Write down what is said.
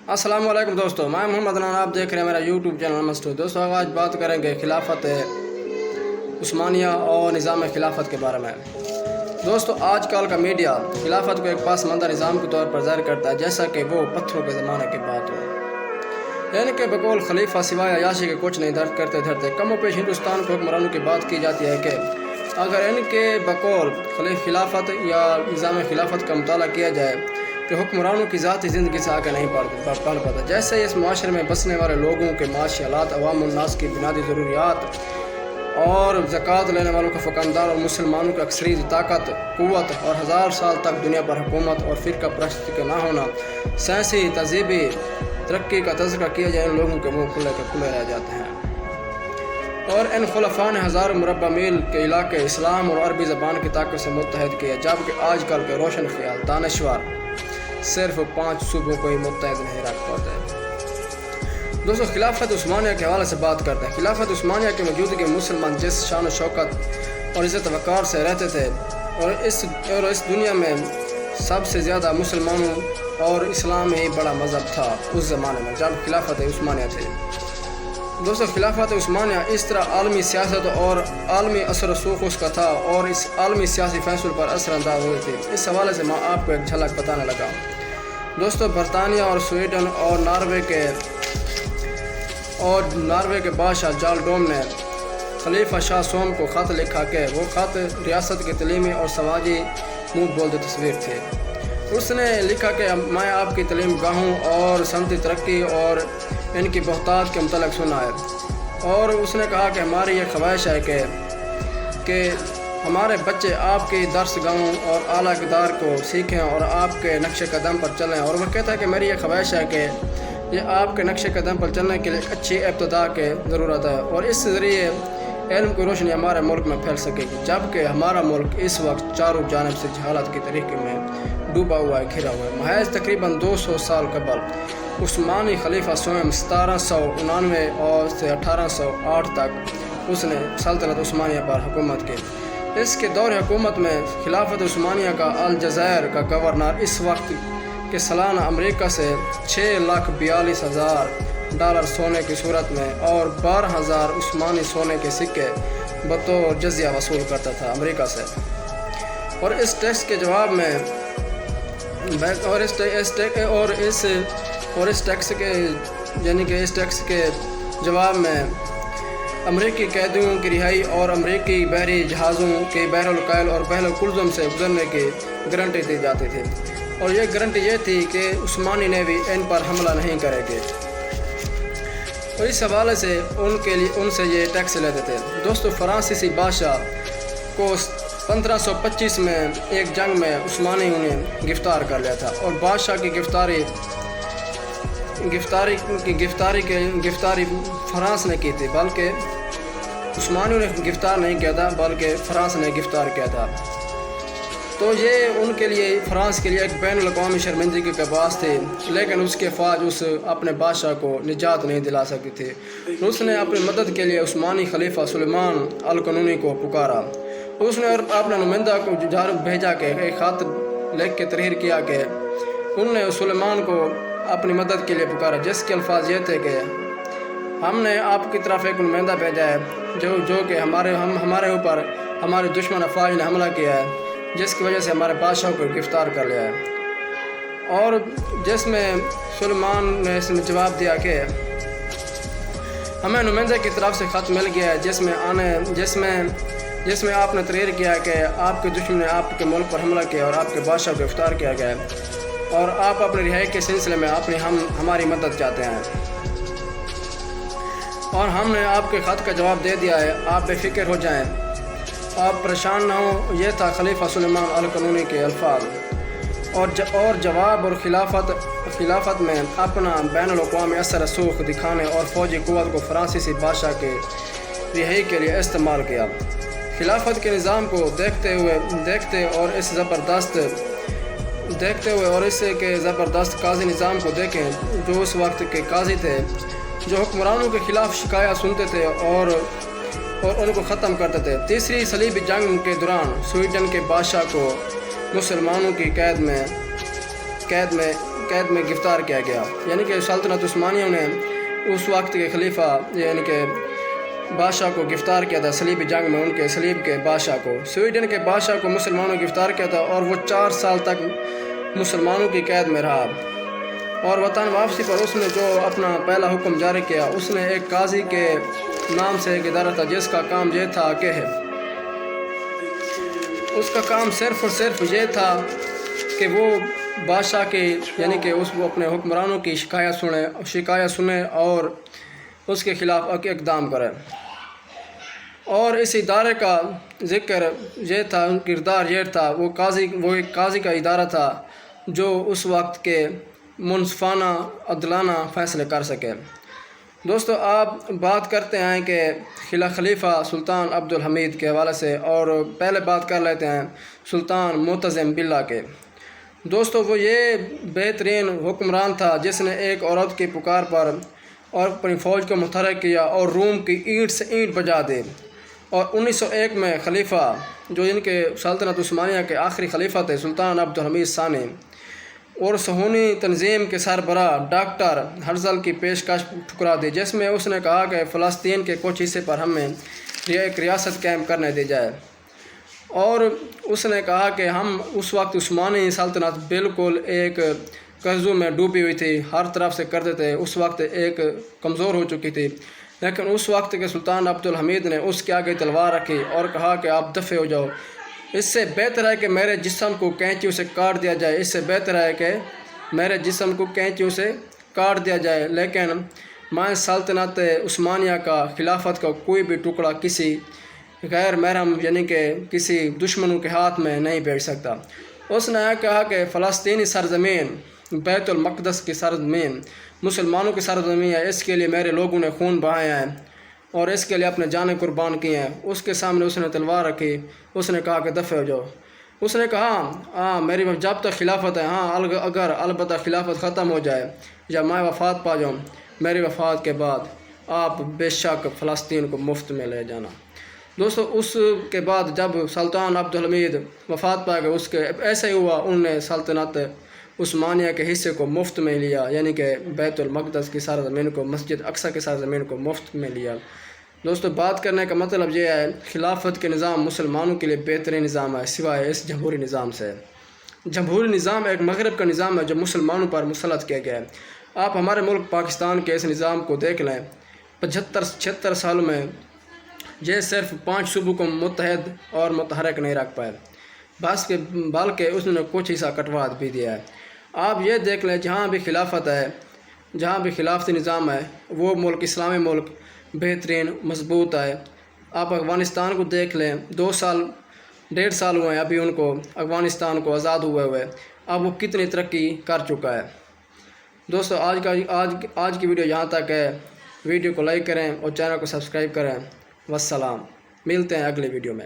अस्सलाम वालेकुम दोस्तों, मैं मोहम्मद अदनान, आप देख रहे हैं मेरा यूट्यूब चैनल मस्टू। दोस्तों आज बात करेंगे खिलाफत उस्मानिया और निज़ाम खिलाफत के बारे में। दोस्तों आजकल का मीडिया खिलाफत को एक पसमानदा निज़ाम के तौर पर ज़ाहिर करता है, जैसा कि वो पत्थरों के ज़माने की बात हो। इनके बकौल खलीफा सिवाय अयाशी के कुछ नहीं दर्द करते धरते। कम पेश हिंदुस्तान के हुक्मरानों की बात की जाती है कि अगर इनके बकौल खिलाफत या निज़ाम खिलाफत का मुताला किया जाए कि हुक्मरानों की ज़ाती ज़िंदगी से आगे नहीं पढ़ पाता। जैसे इस माशरे में बसने वाले लोगों के माशी हालात, अवाम उन्नास की बुनियादी ज़रूरियात और ज़कात लेने वालों का फ़कंदार और मुसलमानों की अक्सरियत ताकत क़ुव्वत और हज़ार साल तक दुनिया पर हुकूमत और फ़िरका परस्ती का ना होना, साइंसी तहज़ीबी तरक्की का तज़किरा किया जाए, इन लोगों के मुँह खुले के खुले रह जाते हैं। और इन खुलफा ने हज़ारों मुरब्बा मील के इलाके इस्लाम और अरबी ज़बान की ताकत से मुत्तहद किए, जबकि आजकल के रोशन ख्याल दानश्वर सिर्फ 5 सूबों को ही मुत्तहद नहीं रख पाते। दोस्तों खिलाफत उस्मानिया के हवाले से बात करते हैं। खिलाफत उस्मानिया की मौजूदगी मुसलमान जिस शान शौकत और इज़्ज़त वक़ार से रहते थे और इस दुनिया में सबसे ज़्यादा मुसलमानों और इस्लाम ही बड़ा मज़हब था उस ज़माने में जब खिलाफत उस्मानिया थी। दोस्तों खिलाफत उस्मानिया इस तरह आलमी सियासत और आलमी असर रसूख उसका था और इस आलमी सियासी फैसलों पर असरअंदाज हुई थी। इस हवाले से मैं आपको एक झलक बताने लगा। दोस्तों बरतानिया और स्वीडन और नॉर्वे के बादशाह जाल डोम ने खलीफा शाह सोम को ख़त लिखा कि वो ख़त रियासत की तलीमी और समाजी मुँह बोलती तस्वीर थी। उसने लिखा कि मैं आपकी तलीम गाहों और सनती तरक्की और इनकी बहुतात के मुतल्लिक़ सुना है, और उसने कहा कि हमारी ये ख्वाहिश है कि हमारे बच्चे आपकी दर्स गाहों और आला किरदार को सीखें और आपके नक्शे कदम पर चलें। और वह कहता है कि मेरी ये ख्वाहिश है कि ये आपके नक्शे कदम पर चलने के लिए अच्छी इब्तिदा की ज़रूरत है और इस ज़रिए इल्म की रोशनी हमारे मुल्क में फैल सकेगी, जबकि हमारा मुल्क इस वक्त चारों जानब से जहालत की तरीक़े में डूबा हुआ है, घिरा हुआ है। महज तकरीबन 200 साल कबल उस्मानी खलीफा स्वयं 1799 और से 1808 तक उसने सल्तनत उस्मानिया पर हुकूमत की। इसके दौर हुकूमत में खिलाफत उस्मानिया का अलजज़ायर का गवर्नर इस वक्त के सालाना अमेरिका से $6,42,000 सोने की सूरत में और 12,000 उस्मानी सोने के सिक्के बतौर जज़िया वसूल करता था अमेरिका से। और इस टैक्स के जवाब में इस टैक्स के जवाब में अमरीकी कैदियों की रिहाई और अमरीकी बहरी जहाज़ों के बहरुल और बहरुल से गुजरने की गारंटी दी जाती थी, और ये गारंटी ये थी कि उस्मानी नेवी इन पर हमला नहीं करेगी, और इस हवाले से उनसे ये टैक्स लेते थे। दोस्तों फ्रांसीसी बादशाह को 1525 में एक जंग में उस्मानियों ने गिरफ्तार कर लिया था, और बादशाह की गिरफ्तारी फ्रांस ने की थी, बल्कि उस्मानियों ने गिरफ्तार नहीं किया था बल्कि फ्रांस ने गिरफ्तार किया था। तो ये उनके लिए फ्रांस के लिए एक बैनुल-अक़वामी शर्मिंदगी का बास थी, लेकिन उसके फ़ौज उस अपने बादशाह को निजात नहीं दिला सकती थी। उसने अपनी मदद के लिए उस्मानी खलीफा सुलेमान अल-क़ानूनी को पुकारा। उसने अपने नुमाइंदा को भेजा के एक ख़त लिख के तहरीर किया कि उनने सुलेमान को अपनी मदद के लिए पुकारा, जिसके अल्फाज ये थे कि हमने आपकी तरफ एक नुमाइंदा भेजा है जो कि हमारे ऊपर हमारे दुश्मन अफवाज ने हमला किया है, जिसकी वजह से हमारे बादशाह को गिरफ्तार कर लिया है। और जिसमें सुलेमान ने इसमें जवाब दिया कि हमें नुमाइंदे की तरफ से ख़त मिल गया है जिसमें आपने तहरीर किया कि आपके दुश्मन ने आपके मुल्क पर हमला किया और आपके बादशाह को गिरफ्तार किया गया है, और आप अपने रिहाई के सिलसिले में हमारी मदद चाहते हैं, और हमने आपके ख़त का जवाब दे दिया है। आप बेफिक्र हो जाएं, आप परेशान ना हो। ये था खलीफा सुलेमान अल-क़ानूनी के अल्फाज। और जवाब और खिलाफत में अपना बैनुल-अक़वामी असर रसूख दिखाने और फ़ौजी क़ुव्वत को फ्रांसीसी बादशाह के रिहाई के लिए इस्तेमाल किया। खिलाफत के निज़ाम को देखते और इस ज़बरदस्त काजी निज़ाम को देखें जो उस वक्त के काजी थे, जो हुक्मरानों के ख़िलाफ़ शिकायत सुनते थे और उनको ख़त्म करते थे। तीसरी सलीबी जंग के दौरान स्वीडन के बादशाह को मुसलमानों की कैद में قید میں گرفتار کیا گیا، یعنی کہ سلطنت عثمانیہ نے اس وقت کے خلیفہ یعنی کہ بادشاہ کو گرفتار کیا تھا صلیبی جنگ میں، ان کے صلیب کے بادشاہ کو، سویڈن کے بادشاہ کو مسلمانوں نے گرفتار کیا تھا اور وہ 4 سال تک مسلمانوں کی قید میں رہا۔ اور وطن واپسی پر اس نے جو اپنا پہلا حکم جاری کیا، اس نے ایک قاضی کے نام سے ایک ادارہ تھا جس کا کام یہ تھا کہ اس کا کام صرف اور صرف یہ تھا کہ وہ بادشاہ کی یعنی کہ اس وہ اپنے حکمرانوں کی شکایت سنے اور اس کے خلاف اقدام کرے۔ اور اس ادارے کا ذکر یہ تھا، کردار یہ تھا، وہ ایک قاضی کا ادارہ تھا جو اس وقت کے منصفانہ عدلانہ فیصلے کر سکے۔ دوستو، آپ بات کرتے ہیں کہ خلیفہ سلطان عبدالحمید کے حوالے سے، اور پہلے بات کر لیتے ہیں سلطان معتصم باللہ کے۔ دوستو، وہ یہ بہترین حکمران تھا جس نے ایک عورت کی پکار پر اور اپنی فوج کو متحرک کیا اور روم کی اینٹ سے اینٹ بجا دی، اور 1901 میں خلیفہ جو ان کے سلطنت عثمانیہ کے آخری خلیفہ تھے سلطان عبدالحمید ثانی اور صہیونی تنظیم کے سربراہ ڈاکٹر ہرزل کی پیشکش ٹھکرا دی، جس میں اس نے کہا کہ فلسطین کے کچھ حصے پر ہمیں ایک ریاست قائم کرنے دی جائے، اور اس نے کہا کہ ہم اس وقت عثمانی سلطنت بالکل ایک قرضوں میں ڈوبی ہوئی تھی، ہر طرف سے قرضے تھے، اس وقت ایک کمزور ہو چکی تھی، لیکن اس وقت کے سلطان عبدالحمید نے اس کے آگے تلوار رکھی اور کہا کہ آپ دفع ہو جاؤ، اس سے بہتر ہے کہ میرے جسم کو کینچیوں سے کاٹ دیا جائے، اس سے بہتر ہے کہ میرے جسم کو کینچیوں سے کاٹ دیا جائے، لیکن میں سلطنت عثمانیہ کا خلافت کا کوئی بھی ٹکڑا کسی غیر محرم یعنی کہ کسی دشمنوں کے ہاتھ میں نہیں بیٹھ سکتا۔ اس نے کہا کہ فلسطینی سرزمین، بیت المقدس کی سرزمین مسلمانوں کی سرزمین ہے، اس کے لیے میرے لوگوں نے خون بہایا ہے اور اس کے لیے اپنے جانیں قربان کیے ہیں۔ اس کے سامنے اس نے تلوار رکھی، اس نے کہا کہ دفع ہو جاؤ۔ اس نے کہا میری جب تک خلافت ہے، اگر البتہ خلافت ختم ہو جائے یا میں وفات پا جاؤں، میری وفات کے بعد آپ بے شک فلسطین کو مفت میں لے جانا۔ دوستو، اس کے بعد جب سلطان عبدالحمید وفات پا گئے، اس کے ایسے ہی ہوا، انہوں نے سلطنت عثمانیہ کے حصے کو مفت میں لیا، یعنی کہ بیت المقدس کی سرزمین کو، مسجد اقصی کی سرزمین کو مفت میں لیا۔ دوستو، بات کرنے کا مطلب یہ ہے خلافت کے نظام مسلمانوں کے لیے بہترین نظام ہے سوائے اس جمہوری نظام سے۔ جمہوری نظام ایک مغرب کا نظام ہے جو مسلمانوں پر مسلط کیا گیا ہے۔ آپ ہمارے ملک پاکستان کے اس نظام کو دیکھ لیں، 75-76 سالوں میں یہ صرف 5 صوبوں کو متحد اور متحرک نہیں رکھ پائے، بلکہ اس نے کچھ حصہ کٹوا بھی دیا ہے۔ آپ یہ دیکھ لیں، جہاں بھی خلافت ہے، جہاں بھی خلافتی نظام ہے، وہ ملک اسلامی ملک بہترین مضبوط ہے۔ آپ افغانستان کو دیکھ لیں، 1.5 سال ہوئے ہیں ابھی ان کو افغانستان کو آزاد ہوئے، اب وہ کتنی ترقی کر چکا ہے۔ دوستو، آج کی ویڈیو یہاں تک ہے، ویڈیو کو لائک کریں اور چینل کو سبسکرائب کریں۔ والسلام، ملتے ہیں اگلی ویڈیو میں۔